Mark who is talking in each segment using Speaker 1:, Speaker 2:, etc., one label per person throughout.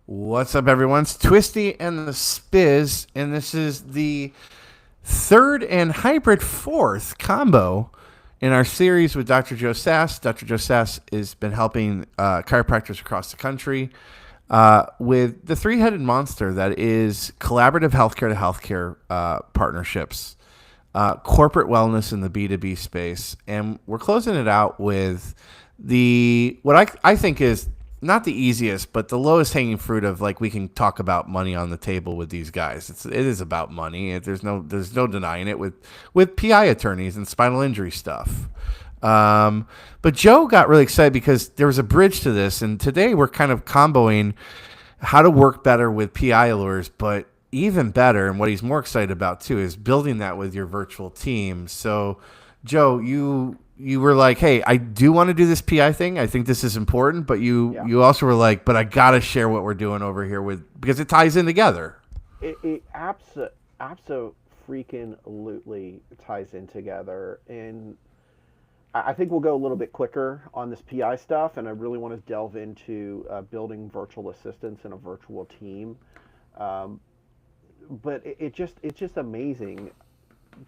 Speaker 1: What's up, everyone? It's Twisty and the Spiz, and this is the third and hybrid fourth combo in our series with Dr. Joe Sass. Dr. Joe Sass has been helping chiropractors across the country with the three-headed monster that is collaborative healthcare to healthcare partnerships, corporate wellness in the B2B space, and we're closing it out with the what I think is not the easiest, but the lowest hanging fruit of like we can talk about money on the table with these guys. It is about money. There's no denying it with PI attorneys and spinal injury stuff. But Joe got really excited because there was a bridge to this, and today we're kind of comboing how to work better with PI allures, but even better, and what he's more excited about too, is building that with your virtual team. So, Joe, you were like, "Hey, I do want to do this PI thing. I think this is important," but you
Speaker 2: Yeah,
Speaker 1: you also were like, "But I gotta share what we're doing over here with because it ties in together."
Speaker 2: it freaking lootly ties in together, and I think we'll go a little bit quicker on this PI stuff, and I really want to delve into building virtual assistants in a virtual team. Um, but it's just amazing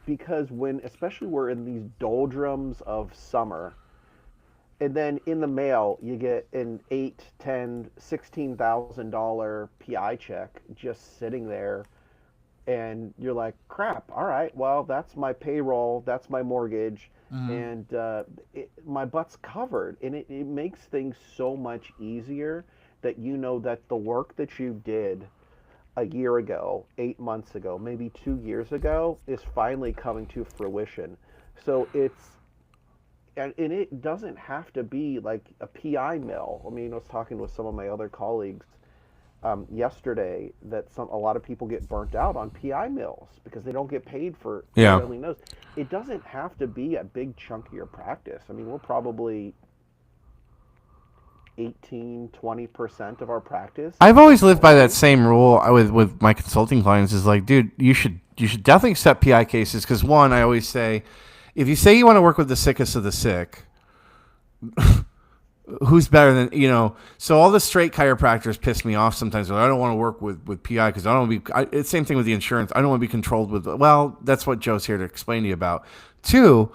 Speaker 2: because when especially we're in these doldrums of summer, and then in the mail you get an 8, 10, $16,000 PI check just sitting there, and you're like, crap, all right, well, that's my payroll, that's my mortgage, and my butt's covered. And it makes things so much easier that you know that the work that you did a year ago, 8 months ago, maybe 2 years ago, is finally coming to fruition. So and it doesn't have to be like a PI mill. I mean, I was talking with some of my other colleagues yesterday that a lot of people get burnt out on PI mills because they don't get paid for
Speaker 1: Yeah.
Speaker 2: Lord only knows. It doesn't have to be a big chunk of your practice. I mean, we're probably 18, 20% of our practice
Speaker 1: I've
Speaker 2: is
Speaker 1: always lived by that
Speaker 2: PI.
Speaker 1: same rule with my consulting clients. Is like, dude, you should definitely accept PI cases because one, I always say, if you say you want to work with the sickest of the sick, who's better than so all the straight chiropractors piss me off sometimes. I don't want to work with PI because I don't want to be it's same thing with the insurance. I don't want to be controlled with, well, that's what Joe's here to explain to you about. Two,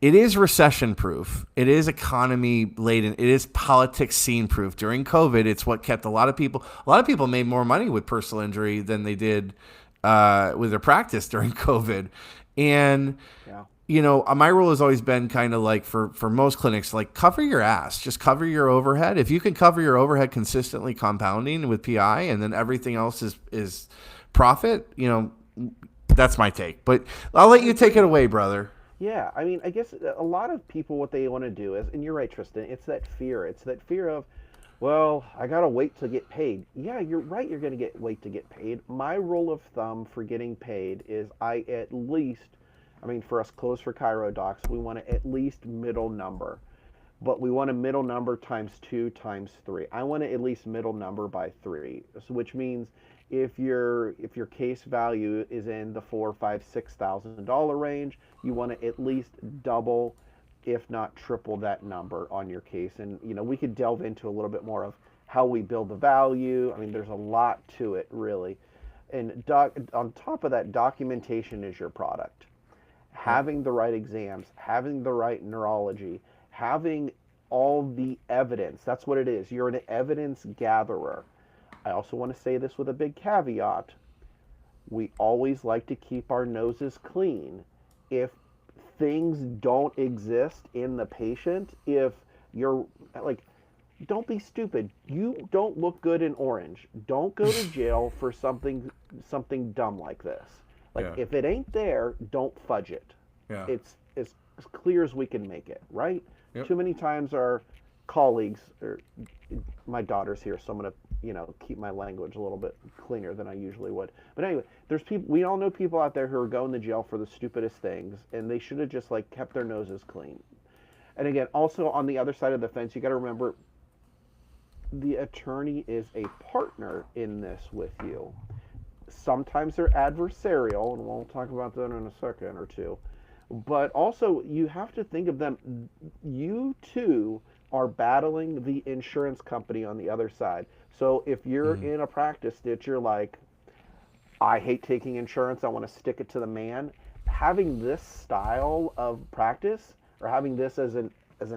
Speaker 1: it is recession proof, it is economy laden, it is politics scene proof. During COVID, it's what kept a lot of people made more money with personal injury than they did with their practice during COVID. And
Speaker 2: Yeah.
Speaker 1: my rule has always been kind of like for most clinics, like cover your ass, just cover your overhead. If you can cover your overhead consistently compounding with PI and then everything else is profit, that's my take. But I'll let
Speaker 2: I
Speaker 1: you take it
Speaker 2: agree.
Speaker 1: away, brother.
Speaker 2: Yeah, I mean, I guess a lot of people, what they want to do is, and you're right, Tristan, it's that fear. It's that fear of, well, I gotta wait to get paid. Yeah, you're right. You're gonna wait to get paid. My rule of thumb for getting paid is I at least, I mean, for us close for Cairo docs, we want to at least middle number, but we want a middle number times two times three. I want to at least middle number by three, so which means if your case value is in the four, five, $6,000 range, you want to at least double, if not triple that number on your case. And we could delve into a little bit more of how we build the value. I mean, there's a lot to it, really. And on top of that, documentation is your product.
Speaker 1: Yep.
Speaker 2: Having the right exams, having the right neurology, having all the evidence. That's what it is. You're an evidence gatherer. I also want to say this with a big caveat. We always like to keep our noses clean. If things don't exist in the patient, if you're like, don't be stupid. You don't look good in orange. Don't go to jail for something dumb like this. Like,
Speaker 1: Yeah.
Speaker 2: if it ain't there, don't fudge it.
Speaker 1: Yeah.
Speaker 2: It's as clear as we can make it, right?
Speaker 1: Yep.
Speaker 2: Too many times our colleagues, or my daughter's here, so I'm gonna keep my language a little bit cleaner than I usually would. But anyway, there's people, we all know people out there who are going to jail for the stupidest things, and they should have just like kept their noses clean. And again, also on the other side of the fence, you got to remember the attorney is a partner in this with you. Sometimes they're adversarial, and we'll talk about that in a second or two. But also, you have to think of them. You too are battling the insurance company on the other side. So if you're in a practice that you're like, I hate taking insurance, I want to stick it to the man, having this style of practice or having this as an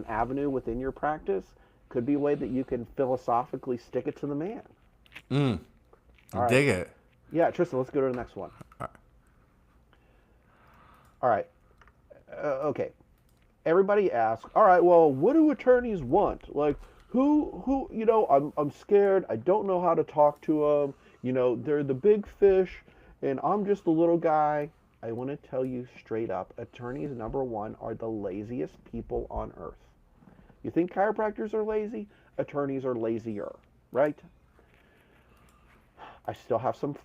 Speaker 2: avenue within your practice could be a way that you can philosophically stick it to the man. All right.
Speaker 1: Dig it.
Speaker 2: Yeah, Tristan, let's go to the next one. All right. Okay. Everybody asks, all right, well, what do attorneys want? Like, who, I'm scared. I don't know how to talk to them. They're the big fish, and I'm just the little guy. I want to tell you straight up, attorneys, number one, are the laziest people on earth. You think chiropractors are lazy? Attorneys are lazier, right? I still have some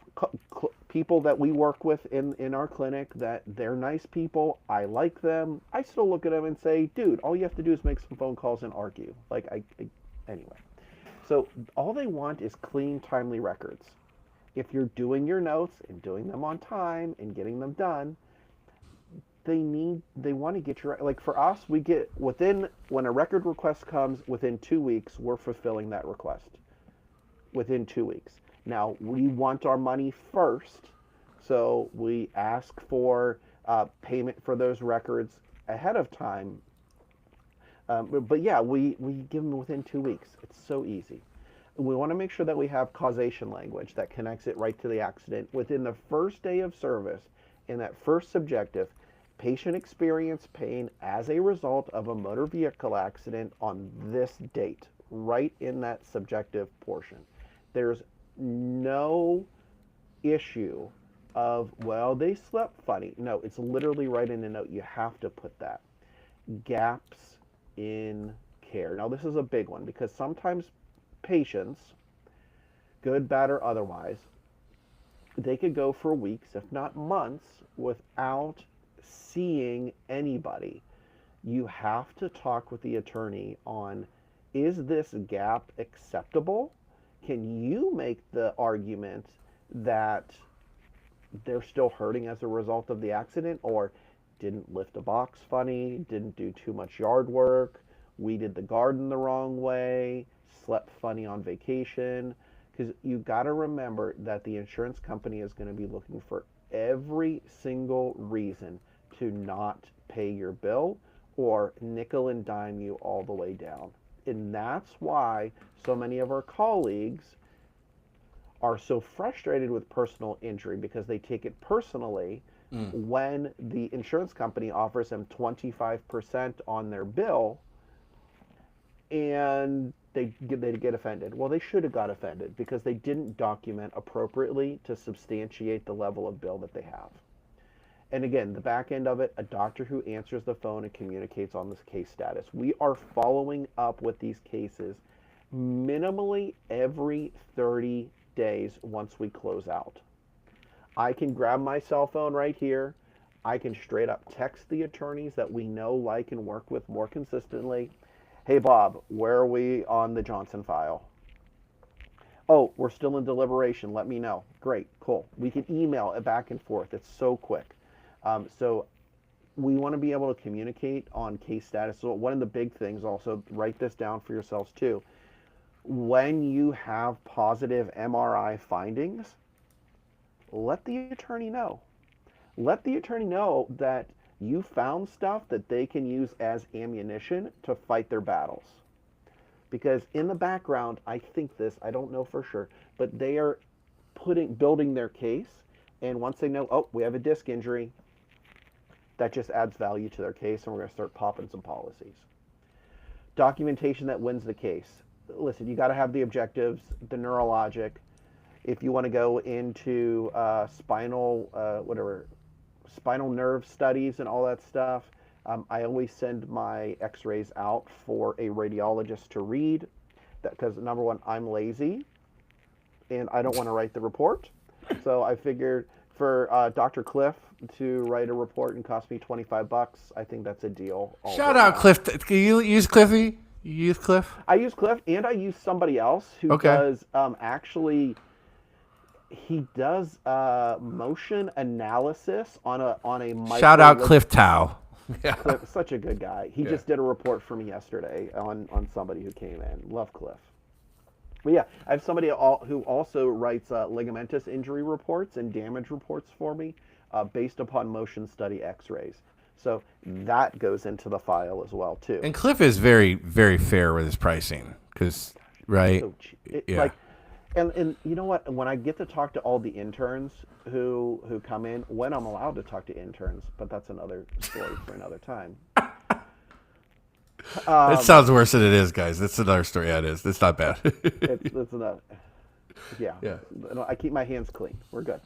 Speaker 2: people that we work with in our clinic that they're nice people. I like them. I still look at them and say, dude, all you have to do is make some phone calls and argue. Anyway. So all they want is clean, timely records. If you're doing your notes and doing them on time and getting them done, they want to get your, like for us, we get when a record request comes within 2 weeks, we're fulfilling that request within 2 weeks. Now, we want our money first, so we ask for payment for those records ahead of time. But yeah, we give them within 2 weeks. It's so easy. We want to make sure that we have causation language that connects it right to the accident. Within the first day of service, in that first subjective, patient experienced pain as a result of a motor vehicle accident on this date, right in that subjective portion. There's no issue of, well, they slept funny. No, it's literally right in the note. You have to put that. Gaps in care. Now, this is a big one because sometimes patients, good, bad, or otherwise, they could go for weeks, if not months, without seeing anybody. You have to talk with the attorney on, is this gap acceptable? Can you make the argument that they're still hurting as a result of the accident, or didn't lift a box funny, didn't do too much yard work, weeded the garden the wrong way, slept funny on vacation? Because you got to remember that the insurance company is going to be looking for every single reason to not pay your bill or nickel and dime you all the way down. And that's why so many of our colleagues are so frustrated with personal injury, because they take it personally when the insurance company offers them 25% on their bill, and they get offended. Well, they should have got offended because they didn't document appropriately to substantiate the level of bill that they have. And again, the back end of it, a doctor who answers the phone and communicates on this case status. We are following up with these cases minimally every 30 days once we close out. I can grab my cell phone right here. I can straight up text the attorneys that we know, like, and work with more consistently. Hey, Bob, where are we on the Johnson file? Oh, we're still in deliberation. Let me know. Great, cool. We can email it back and forth. It's so quick. So we want to be able to communicate on case status. So one of the big things, also write this down for yourselves too. When you have positive MRI findings, let the attorney know. Let the attorney know that you found stuff that they can use as ammunition to fight their battles. Because in the background, I think this, I don't know for sure, but they are building their case. And once they know, oh, we have a disc injury, that just adds value to their case, and we're going to start popping some policies. Documentation that wins the case. Listen, you got to have the objectives, the neurologic. If you want to go into spinal nerve studies and all that stuff, I always send my x-rays out for a radiologist to read, because number one, I'm lazy and I don't want to write the report. So I figured for Dr. Cliff to write a report and cost me $25, I think that's a deal.
Speaker 1: Shout out Cliff. Can you use Cliffy? You use Cliff?
Speaker 2: I use Cliff, and I use somebody else who does actually. He does motion analysis on a
Speaker 1: Shout out Cliff Tao. Yeah.
Speaker 2: Cliff, such a good guy. He
Speaker 1: Yeah.
Speaker 2: just did a report for me yesterday on somebody who came in. Love Cliff. But yeah, I have somebody who also writes ligamentous injury reports and damage reports for me based upon motion study X-rays. So that goes into the file as well too.
Speaker 1: And Cliff is very, very fair with his pricing because, right?
Speaker 2: So cheap.
Speaker 1: Yeah.
Speaker 2: And you know what? When I get to talk to all the interns who come in, when I'm allowed to talk to interns, but that's another story for another time.
Speaker 1: It sounds worse than it is, guys. That's another story. Yeah, it is. It's not bad.
Speaker 2: It's another. Yeah.
Speaker 1: Yeah.
Speaker 2: I keep my hands clean. We're good.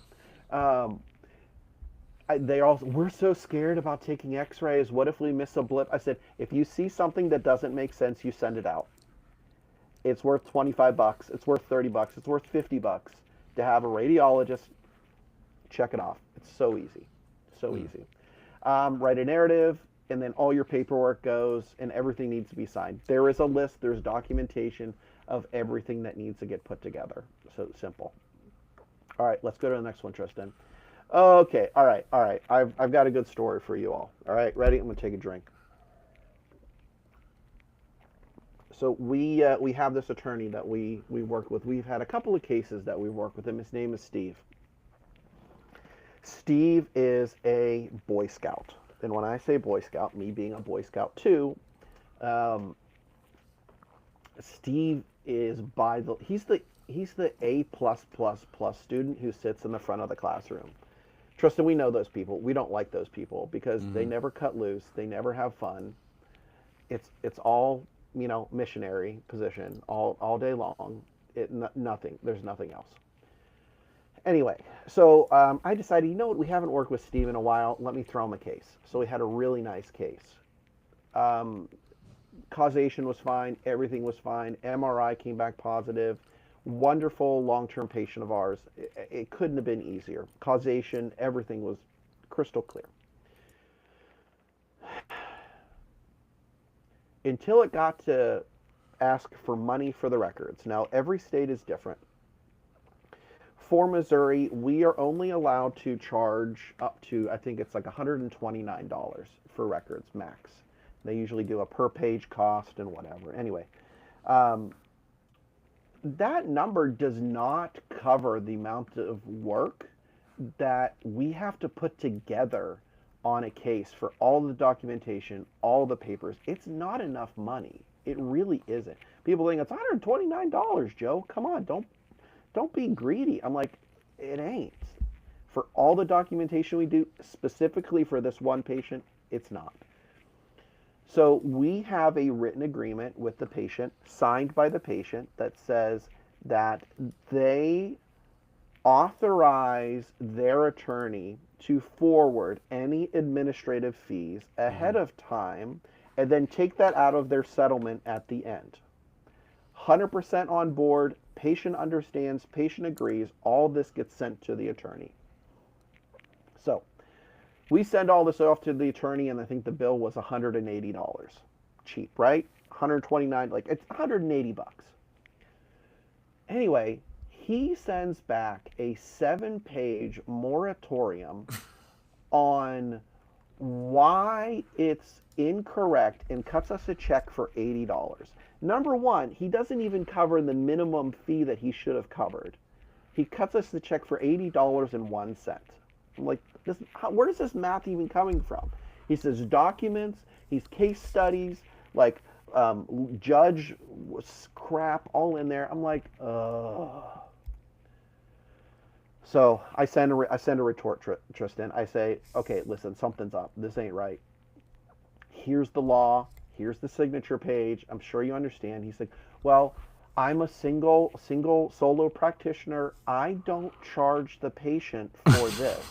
Speaker 2: They also, we're so scared about taking X-rays. What if we miss a blip? I said, if you see something that doesn't make sense, you send it out. It's worth $25. It's worth $30. It's worth $50 to have a radiologist check it off. It's so easy, so easy. Write a narrative, and then all your paperwork goes, and everything needs to be signed. There is a list. There's documentation of everything that needs to get put together. So simple. All right, let's go to the next one, Tristan. Okay, all right. I've got a good story for you all. All right, ready? I'm gonna take a drink. So we have this attorney that we work with. We've had a couple of cases that we work with him. His name is Steve. Steve is a Boy Scout, and when I say Boy Scout, me being a Boy Scout too, Steve is he's the A+++ student who sits in the front of the classroom. Tristan, we know those people. We don't like those people because they never cut loose. They never have fun. It's all, missionary position all day long. Nothing. There's nothing else. Anyway, so I decided, we haven't worked with Steve in a while. Let me throw him a case. So we had a really nice case. Causation was fine. Everything was fine. MRI came back positive. Wonderful long-term patient of ours. It couldn't have been easier. Causation, everything was crystal clear. Until it got to ask for money for the records. Now, every state is different. For Missouri, we are only allowed to charge up to, I think it's like $129 for records max. They usually do a per page cost and whatever. Anyway, that number does not cover the amount of work that we have to put together on a case for all the documentation, all the papers. It's not enough money. It really isn't. People think it's $129, Joe. Come on, don't be greedy. I'm like, it ain't. For all the documentation we do, specifically for this one patient, it's not. So we have a written agreement with the patient, signed by the patient, that says that they authorize their attorney to forward any administrative fees ahead of time and then take that out of their settlement at the end. 100% on board, patient understands, patient agrees, all this gets sent to the attorney. So we send all this off to the attorney, and I think the bill was $180. Cheap, right? 129, like it's 180 bucks. Anyway, he sends back a 7-page moratorium on why it's incorrect and cuts us a check for $80. Number one, he doesn't even cover the minimum fee that he should have covered. He cuts us the check for $80.01. I'm like, where is this math even coming from? He says documents, he's case studies, like judge crap all in there. I'm like, ugh. So I send a retort, Tristan. I say, okay, listen, something's up. This ain't right. Here's the law. Here's the signature page. I'm sure you understand. He's like, well, I'm a single solo practitioner. I don't charge the patient for this.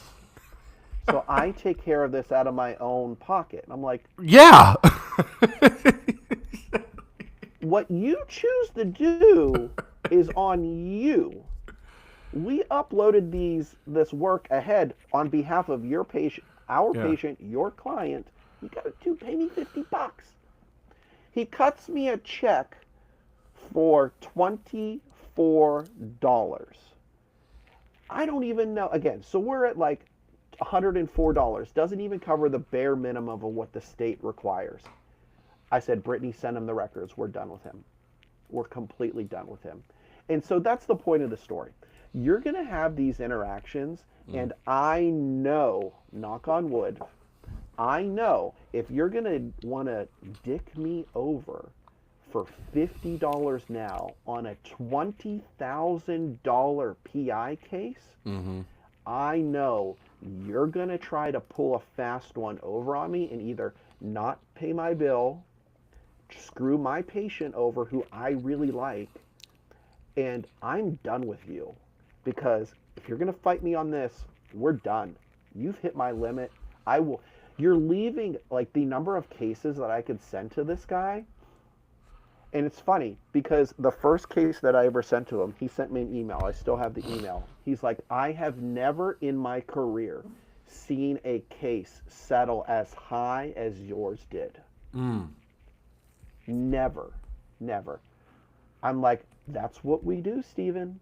Speaker 2: So I take care of this out of my own pocket. I'm like,
Speaker 1: Yeah.
Speaker 2: what you choose to do is on you. We uploaded this work ahead on behalf of your patient, our patient, your client. You got to pay me $50. He cuts me a check for $24. I don't even know. Again, so we're at like $104. Doesn't even cover the bare minimum of what the state requires. I said, Brittany, send him the records. We're done with him. We're completely done with him. And so that's the point of the story. You're going to have these interactions, and I know, knock on wood, I know if you're going to want to dick me over for $50 now on a $20,000 PI case, I know you're going to try to pull a fast one over on me and either not pay my bill, screw my patient over who I really like, and I'm done with you. Because if you're going to fight me on this, we're done. You've hit my limit. I will. You're leaving, like, the number of cases that I could send to this guy. And it's funny because the first case that I ever sent to him, he sent me an email. I still have the email. He's like, I have never in my career seen a case settle as high as yours did. Never. I'm like, that's what we do, Steven.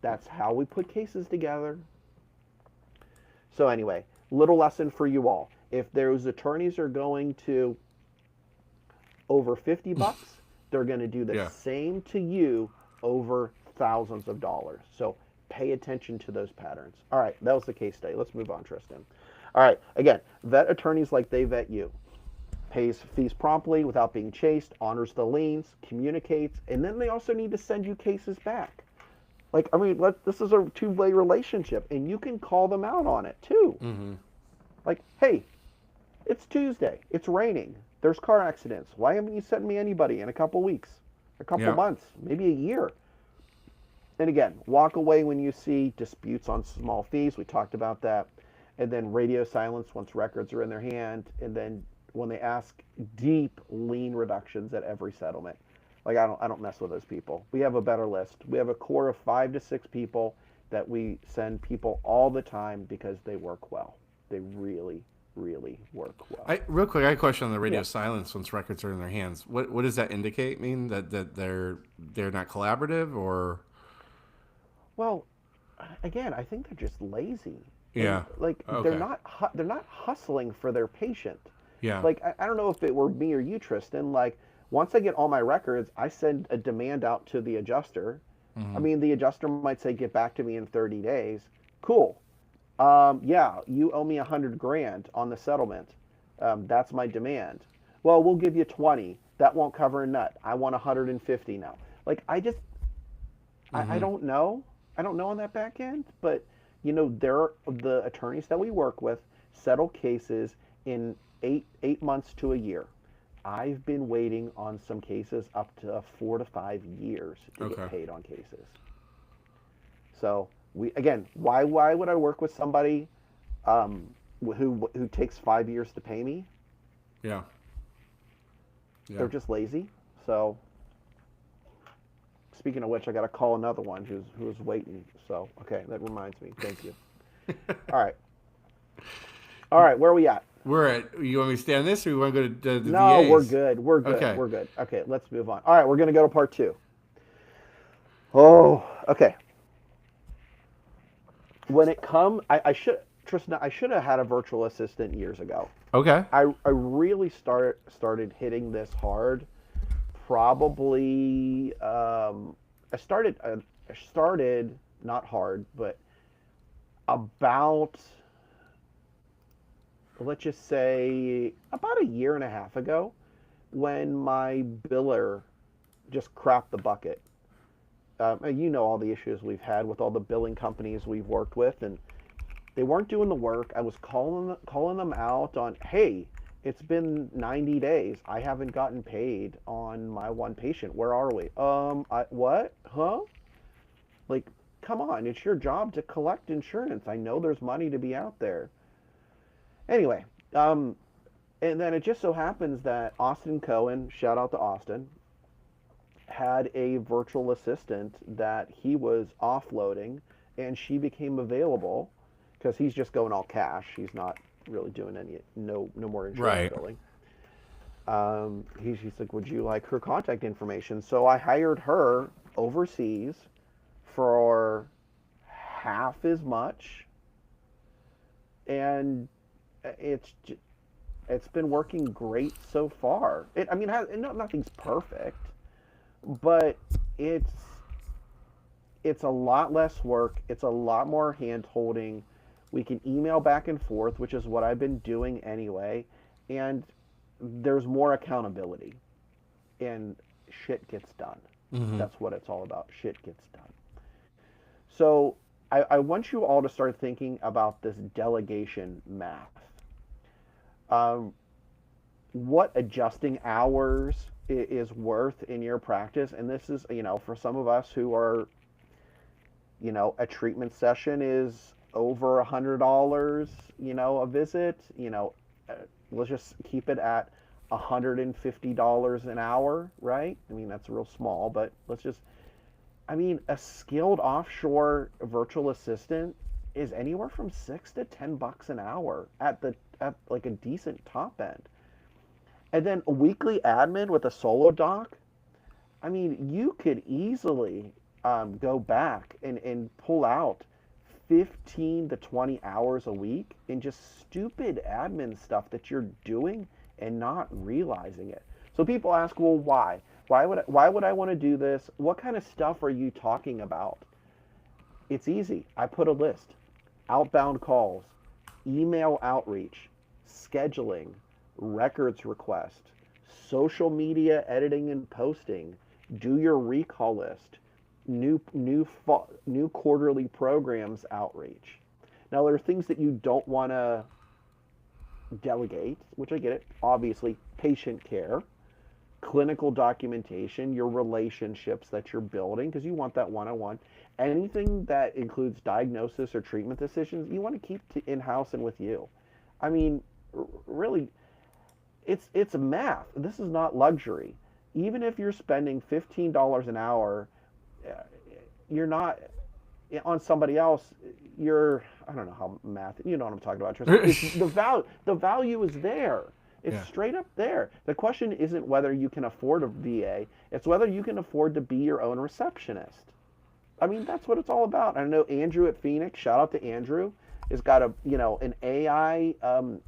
Speaker 2: That's how we put cases together. So anyway, little lesson for you all. If those attorneys are going to over $50, they're going to do the same to you over thousands of dollars. So pay attention to those patterns. All right, that was the case study. Let's move on, Tristan. All right, again, vet attorneys like they vet you. Pays fees promptly without being chased, honors the liens, communicates, and then they also need to send you cases back. Like, I mean, this is a two-way relationship, and you can call them out on it, too. Like, hey, it's Tuesday. It's raining. There's car accidents. Why haven't you sent me anybody in a couple weeks, a couple months, maybe a year? And again, walk away when you see disputes on small fees. We talked about that. And then radio silence once records are in their hand. And then when they ask deep lien reductions at every settlement. Like, I don't mess with those people. We have a better list. We have a core of 5 to 6 people that we send people all the time because they work well. They really, really work well.
Speaker 1: Real quick, I have a question on the radio silence once records are in their hands. What does that indicate? Mean that they're not collaborative, or?
Speaker 2: Well, again, I think they're just lazy.
Speaker 1: Yeah.
Speaker 2: And, like, they're not hustling for their patient.
Speaker 1: Yeah.
Speaker 2: Like, I don't know if it were me or you, Tristan. Like, once I get all my records, I send a demand out to the adjuster. I mean, the adjuster might say, get back to me in 30 days. Cool. Yeah, you owe me $100,000 on the settlement. That's my demand. Well, we'll give you 20. That won't cover a nut. I want 150 now. Like, I don't know. I don't know on that back end, but you know, the attorneys that we work with settle cases in 8 months to a year. I've been waiting on some cases up to 4 to 5 years to get paid on cases. So why would I work with somebody who takes 5 years to pay me?
Speaker 1: Yeah.
Speaker 2: They're just lazy. So speaking of which, I got to call another one who's waiting. So okay, that reminds me. Thank you. All right, where are we at?
Speaker 1: We're at. You want me to stay on this, or you want to go to the
Speaker 2: No,
Speaker 1: VAs?
Speaker 2: we're good. We're good.
Speaker 1: Okay.
Speaker 2: We're good. Okay, let's move on. All right, we're going to go to part 2. Oh, okay. When it comes, Tristan, I should have had a virtual assistant years ago.
Speaker 1: Okay.
Speaker 2: I really started hitting this hard. Probably, I started not hard, but about, let's just say, about a year and a half ago, when my biller just crapped the bucket. You know all the issues we've had with all the billing companies we've worked with, and they weren't doing the work. I was calling them out on, hey, it's been 90 days. I haven't gotten paid on my one patient. Where are we? What? Huh? Like, come on. It's your job to collect insurance. I know there's money to be out there. Anyway, and then it just so happens that Austin Cohen, shout out to Austin, had a virtual assistant that he was offloading, and she became available because he's just going all cash. He's not really doing no more insurance billing. He's like, would you like her contact information? So I hired her overseas for half as much, and it's it's been working great so far. I mean, nothing's perfect, but it's it's a lot less work. It's a lot more hand holding. We can email back and forth, which is what I've been doing anyway, and there's more accountability, and shit gets done.
Speaker 1: Mm-hmm.
Speaker 2: That's what it's all about. Shit gets done. So I want you all to start thinking about this delegation math. Um, what adjusting hours is worth in your practice, and this is, for some of us who are, a treatment session is over $100, a visit, uh, let's just keep it at $150 an hour, right? I mean, that's real small, but I mean, a skilled offshore virtual assistant is anywhere from $6 to $10 an hour at like a decent top end. And then a weekly admin with a solo doc, I mean, you could easily go back and pull out 15 to 20 hours a week in just stupid admin stuff that you're doing and not realizing it. So people ask, well, why? Why would I want to do this? What kind of stuff are you talking about? It's easy. I put a list. Outbound calls, email outreach, scheduling, records request, social media editing and posting, do your recall list, new quarterly programs outreach. Now there are things that you don't want to delegate, which I get it. Obviously, patient care, clinical documentation, your relationships that you're building, because you want that one-on-one. Anything that includes diagnosis or treatment decisions, you want to keep in-house and with you. I mean, really, it's math. This is not luxury. Even if you're spending $15 an hour, you're not on somebody else. I don't know how math. You know what I'm talking about, Tristan. The value is there. It's straight up there. The question isn't whether you can afford a VA. It's whether you can afford to be your own receptionist. I mean, that's what it's all about. I know Andrew at Phoenix, shout out to Andrew, has got an AI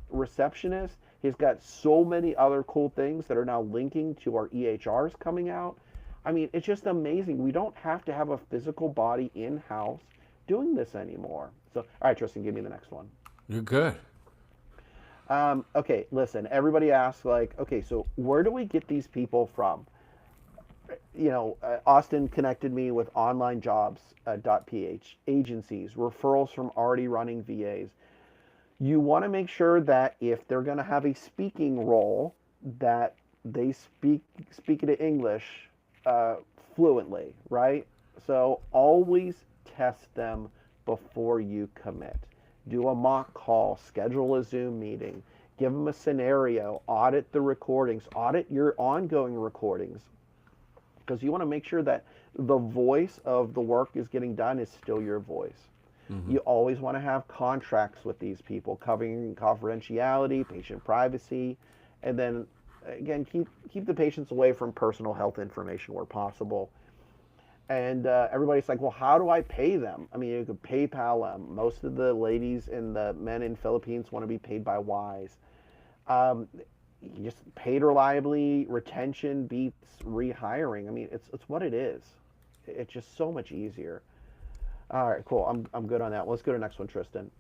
Speaker 2: receptionist. He's got so many other cool things that are now linking to our EHRs coming out. I mean, it's just amazing. We don't have to have a physical body in-house doing this anymore. So, all right, Tristan, give me the next one.
Speaker 1: You're good.
Speaker 2: Okay, listen, everybody asks, like, okay, so where do we get these people from? Austin connected me with onlinejobs.ph, agencies, referrals from already running VAs. You want to make sure that if they're going to have a speaking role, that they speak it in English fluently, right? So always test them before you commit. Do a mock call, schedule a Zoom meeting, give them a scenario, audit the recordings, audit your ongoing recordings, because you want to make sure that the voice of the work is getting done is still your voice. Mm-hmm. You always want to have contracts with these people covering confidentiality, patient privacy, and then again, keep the patients away from personal health information where possible. And everybody's like, well, how do I pay them? I mean, you could PayPal them. Most of the ladies and the men in Philippines want to be paid by Wise. You just paid reliably. Retention beats rehiring. I mean, it's what it is. It's just so much easier. All right, cool. I'm good on that. Let's go to the next one, Tristan.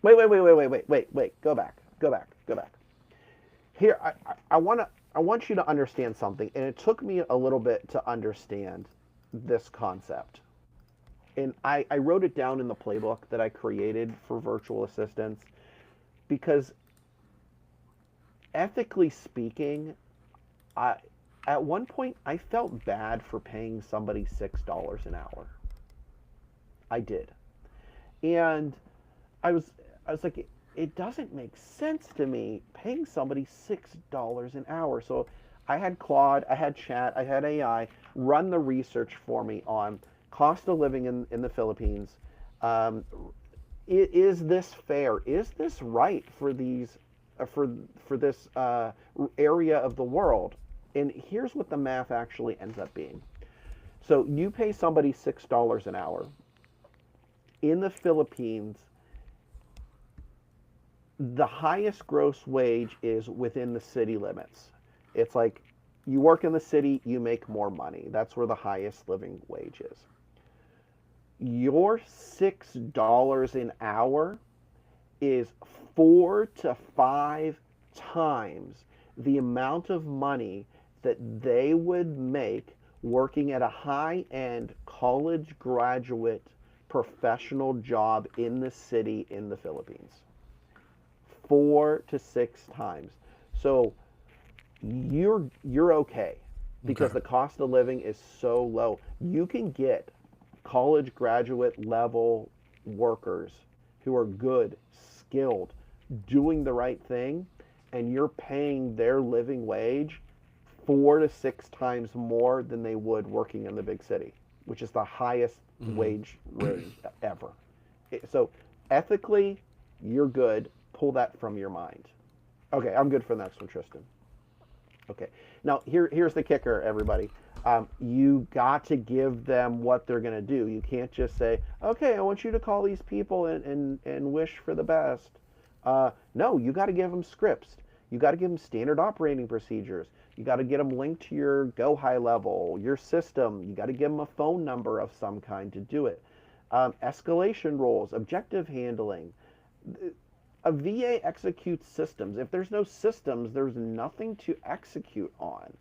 Speaker 2: Wait. Go back. Here, I want you to understand something, and it took me a little bit to understand this concept. And I wrote it down in the playbook that I created for virtual assistants because ethically speaking, at one point I felt bad for paying somebody $6 an hour. I did. And I was like, it doesn't make sense to me paying somebody $6 an hour. So I had Claude, I had Chat, I had AI run the research for me on cost of living in the Philippines. Is this fair? Is this right for these for this area of the world? And here's what the math actually ends up being. So you pay somebody $6 an hour. In the Philippines, the highest gross wage is within the city limits. It's like you work in the city, you make more money. That's where the highest living wage is. Your $6 an hour is 4 to 5 times the amount of money that they would make working at a high-end college graduate professional job in the city in the Philippines. 4 to 6 times. So you're okay because
Speaker 1: Okay.
Speaker 2: the cost of living is so low. You can get college graduate level workers who are good, skilled, doing the right thing, and you're paying their living wage 4 to 6 times more than they would working in the big city, which is the highest wage range ever. So ethically, you're good. Pull that from your mind. Okay, I'm good for the next one, Tristan. Okay. Now here's the kicker, everybody. You got to give them what they're going to do. You can't just say, "Okay, I want you to call these people and wish for the best." No, you got to give them scripts. You got to give them standard operating procedures. You got to get them linked to your Go High level, your system. You got to give them a phone number of some kind to do it. Escalation roles, objective handling. A VA executes systems. If there's no systems, there's nothing to execute on.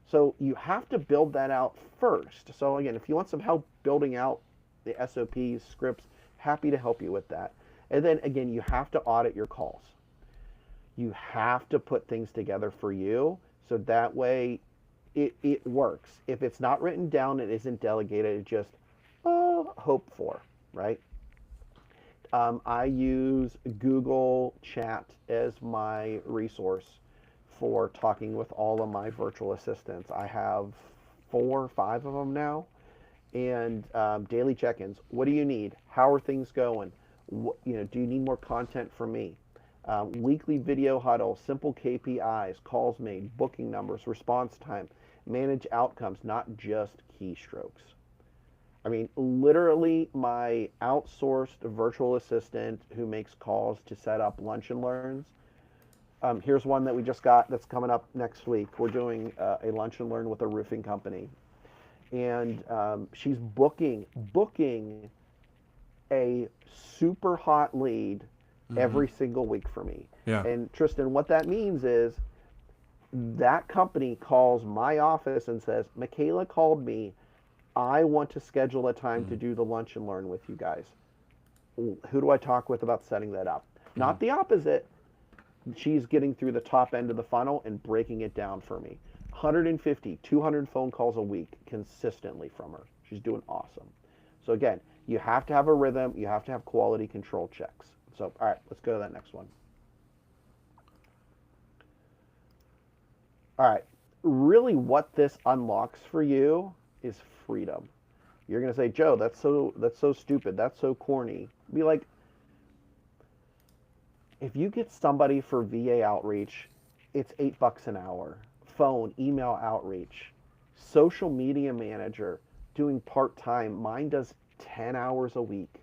Speaker 2: So you have to build that out first. So again, if you want some help building out the SOPs, scripts, happy to help you with that. And then again, you have to audit your calls. You have to put things together for you so that way it works. If it's not written down, it isn't delegated, it's just hope for, right? I use Google Chat as my resource for talking with all of my virtual assistants. I have 4 or 5 of them now, and daily check-ins. What do you need? How are things going? Do you need more content from me? Weekly video huddle, simple KPIs, calls made, booking numbers, response time, manage outcomes, not just keystrokes. I mean, literally, my outsourced virtual assistant who makes calls to set up lunch and learns. Here's one that we just got that's coming up next week. We're doing a lunch and learn with a roofing company, and she's booking a super hot lead every single week for me.
Speaker 1: Yeah.
Speaker 2: And Tristan, what that means is that company calls my office and says, "Michaela called me. I want to schedule a time to do the lunch and learn with you guys. Who do I talk with about setting that up?" Not the opposite. She's getting through the top end of the funnel and breaking it down for me. 150, 200 phone calls a week consistently from her. She's doing awesome. So again, you have to have a rhythm. You have to have quality control checks. So, all right, let's go to that next one. All right, really what this unlocks for you is freedom. You're going to say, "Joe, that's so stupid. That's so corny." Be like, if you get somebody for VA outreach, it's $8 an hour. Phone, email outreach, social media manager doing part-time. Mine does 10 hours a week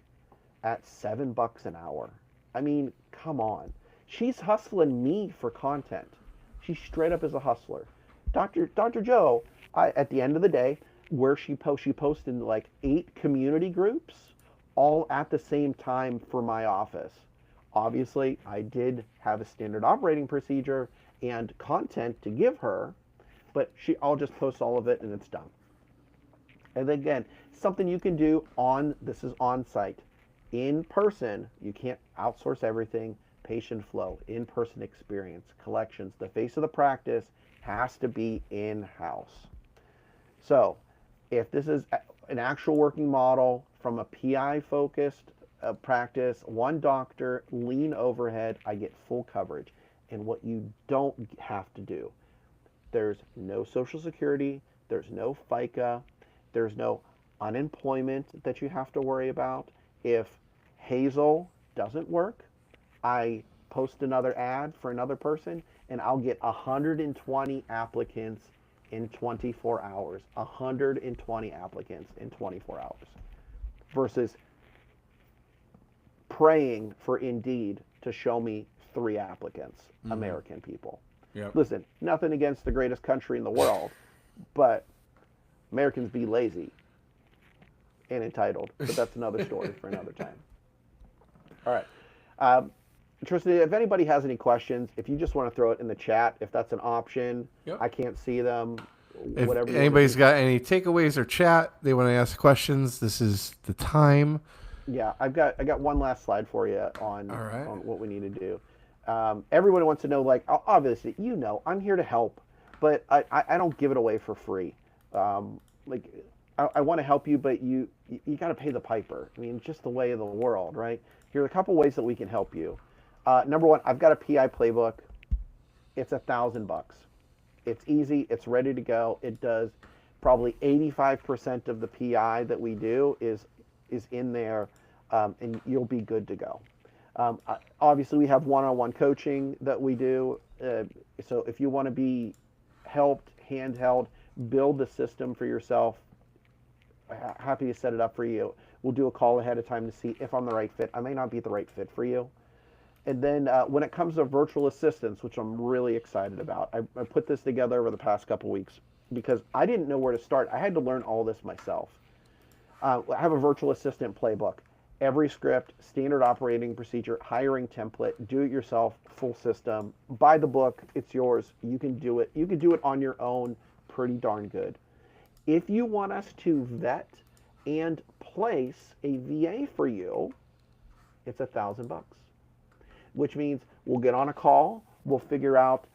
Speaker 2: at $7 an hour. I mean, come on. She's hustling me for content. She straight up is a hustler. Dr. Joe, at the end of the day, where she posts in like 8 community groups, all at the same time for my office. Obviously, I did have a standard operating procedure and content to give her, but I'll just post all of it and it's done. And again, something you can do this is on site. In person, you can't outsource everything. Patient flow, in-person experience, collections, the face of the practice has to be in-house. So if this is an actual working model from a PI focused practice, one doctor, lean overhead, I get full coverage. And what you don't have to do, there's no Social Security, there's no FICA, there's no unemployment that you have to worry about. If Hazel doesn't work, I post another ad for another person and I'll get 120 applicants in 24 hours. 120 applicants in 24 hours. Versus praying for Indeed to show me 3 applicants, American people.
Speaker 1: Yep.
Speaker 2: Listen, nothing against the greatest country in the world, but Americans be lazy and entitled. But that's another story for another time. All right. Tristan, if anybody has any questions, if you just want to throw it in the chat, if that's an option,
Speaker 1: Yep.
Speaker 2: I can't see them.
Speaker 1: If
Speaker 2: Whatever.
Speaker 1: anybody's got any takeaways or chat, they want to ask questions, this is the time.
Speaker 2: Yeah, I got one last slide for you on
Speaker 1: All right.
Speaker 2: on what we need to do. Everyone wants to know, like, obviously, I'm here to help, but I don't give it away for free. Like, I want to help you, but you got to pay the piper. I mean, it's just the way of the world, right? Here are a couple ways that we can help you. Number one, I've got a PI playbook. It's $1,000. It's easy. It's ready to go. It does probably 85% of the PI that we do is in there, and you'll be good to go. Obviously, we have one-on-one coaching that we do. So if you want to be helped, handheld, build the system for yourself, happy to set it up for you. We'll do a call ahead of time to see if I'm the right fit. I may not be the right fit for you. And then when it comes to virtual assistants, which I'm really excited about, I put this together over the past couple weeks because I didn't know where to start. I had to learn all this myself. I have a virtual assistant playbook. Every script, standard operating procedure, hiring template, do it yourself, full system. Buy the book, it's yours. You can do it. You can do it on your own pretty darn good. If you want us to vet and place a VA for you, it's $1,000. Which means we'll get on a call, we'll figure out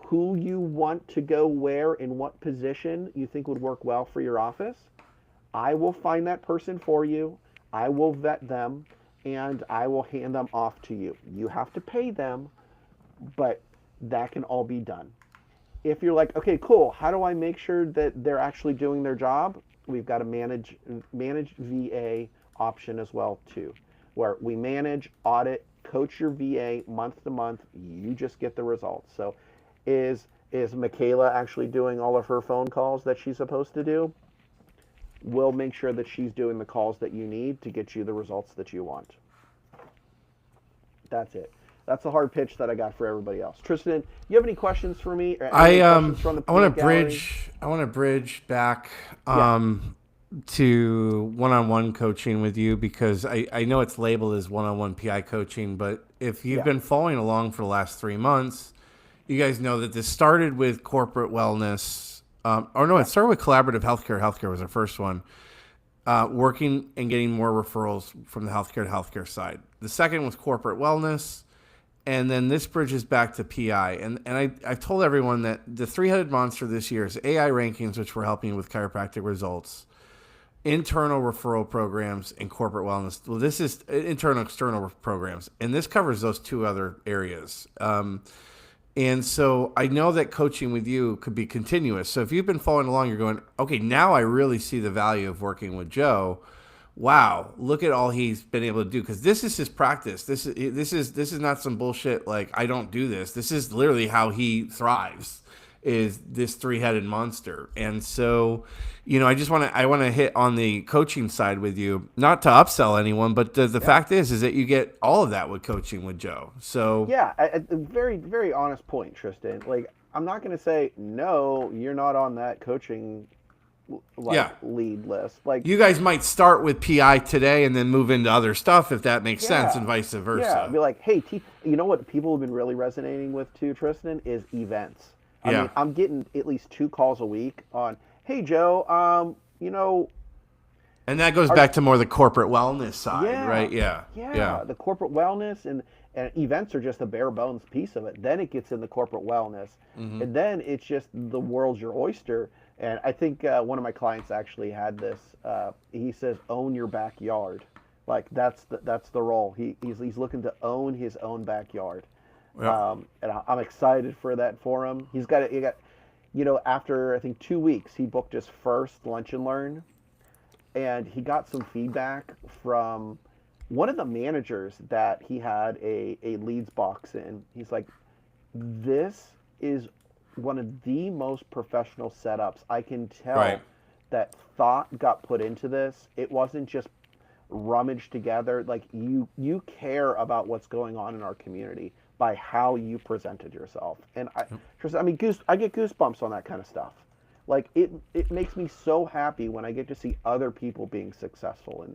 Speaker 2: who you want to go where, in what position you think would work well for your office. I will find that person for you, I will vet them, and I will hand them off to you. You have to pay them, but that can all be done. If you're like, okay, cool, how do I make sure that they're actually doing their job? We've got a manage VA option as well too, where we manage, audit, coach your VA month to month. You just get the results. So is Michaela actually doing all of her phone calls that she's supposed to do? We'll make sure that she's doing the calls that you need to get you the results that you want. That's it. That's the hard pitch that I got for everybody else. Tristan, you have any questions for me?
Speaker 1: I want to bridge back to one-on-one coaching with you, because I know it's labeled as one-on-one PI coaching, but if you've been following along for the last 3 months, you guys know that this started with corporate wellness. It started with collaborative healthcare. Healthcare was our first one. Working and getting more referrals from the healthcare to healthcare side. The second was corporate wellness. And then this bridges back to PI. And I've told everyone that the three-headed monster this year is AI rankings, which we're helping with chiropractic results, internal referral programs, and corporate wellness. Well, this is internal, external programs. And this covers those two other areas. And so I know that coaching with you could be continuous. So if you've been following along, you're going, okay, now I really see the value of working with Joe. Wow, look at all he's been able to do, because this is his practice. This is not some bullshit like I don't do this. This is literally how he thrives, is this three-headed monster. And so, I want to hit on the coaching side with you, not to upsell anyone, but the fact is that you get all of that with coaching with Joe. So
Speaker 2: yeah, a very, very honest point, Tristan. Like, I'm not going to say no, you're not on that coaching lead list. Like,
Speaker 1: you guys might start with PI today and then move into other stuff if that makes sense, and vice versa.
Speaker 2: Yeah, be like, hey, you know what people have been really resonating with too, Tristan, is events. I mean, I'm getting at least 2 calls a week on, hey Joe,
Speaker 1: and that goes back to more the corporate wellness side, right? Yeah.
Speaker 2: The corporate wellness and events are just a bare bones piece of it. Then it gets in the corporate wellness, and then it's just the world's your oyster. And I think one of my clients actually had this. He says, "Own your backyard." Like that's the role. He's looking to own his own backyard, and I'm excited for that for him. He got after I think 2 weeks, he booked his first lunch and learn, and he got some feedback from one of the managers that he had a leads box in. He's like, "This is one of the most professional setups. I can tell that thought got put into this. It wasn't just rummaged together. Like you care about what's going on in our community. by how you presented yourself. And I mean, I get goosebumps on that kind of stuff. Like it makes me so happy when I get to see other people being successful in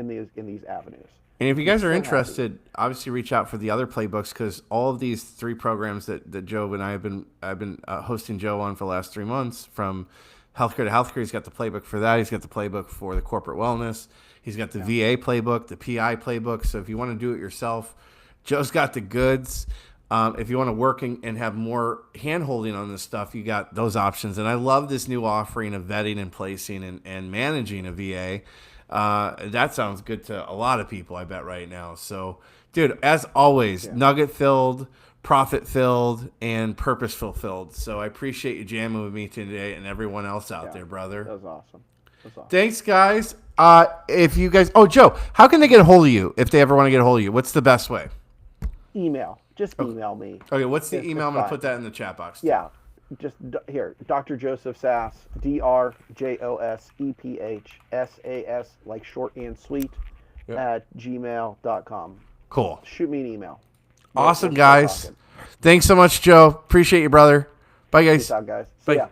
Speaker 2: these avenues.
Speaker 1: And if you guys are
Speaker 2: so
Speaker 1: interested, obviously reach out for the other playbooks, because all of these 3 programs that Joe and I have been hosting Joe on for the last 3 months, from healthcare to healthcare. He's got the playbook for that. He's got the playbook for the corporate wellness. He's got the VA playbook, the PI playbook. So if you want to do it yourself, Joe's got the goods. If you want to work and have more hand-holding on this stuff, you got those options. And I love this new offering of vetting and placing and managing a VA. That sounds good to a lot of people, I bet, right now. So, dude, as always, nugget-filled, profit-filled, and purpose-fulfilled. So I appreciate you jamming with me today and everyone else out there, brother.
Speaker 2: That was awesome.
Speaker 1: Thanks, guys. If you guys... Oh, Joe, how can they get a hold of you if they ever want to get a hold of you? What's the best way?
Speaker 2: Email. Just email me.
Speaker 1: Okay, what's the email? I'm going to put that in the chat box.
Speaker 2: Yeah. Just here, Dr. Joseph Sass, DrJosepHSAS, like short and sweet, at gmail.com.
Speaker 1: Cool.
Speaker 2: Shoot me an email.
Speaker 1: Awesome, guys. Thanks so much, Joe. Appreciate you, brother. Bye, guys.
Speaker 2: Peace out, guys. See
Speaker 1: Bye.
Speaker 2: ya.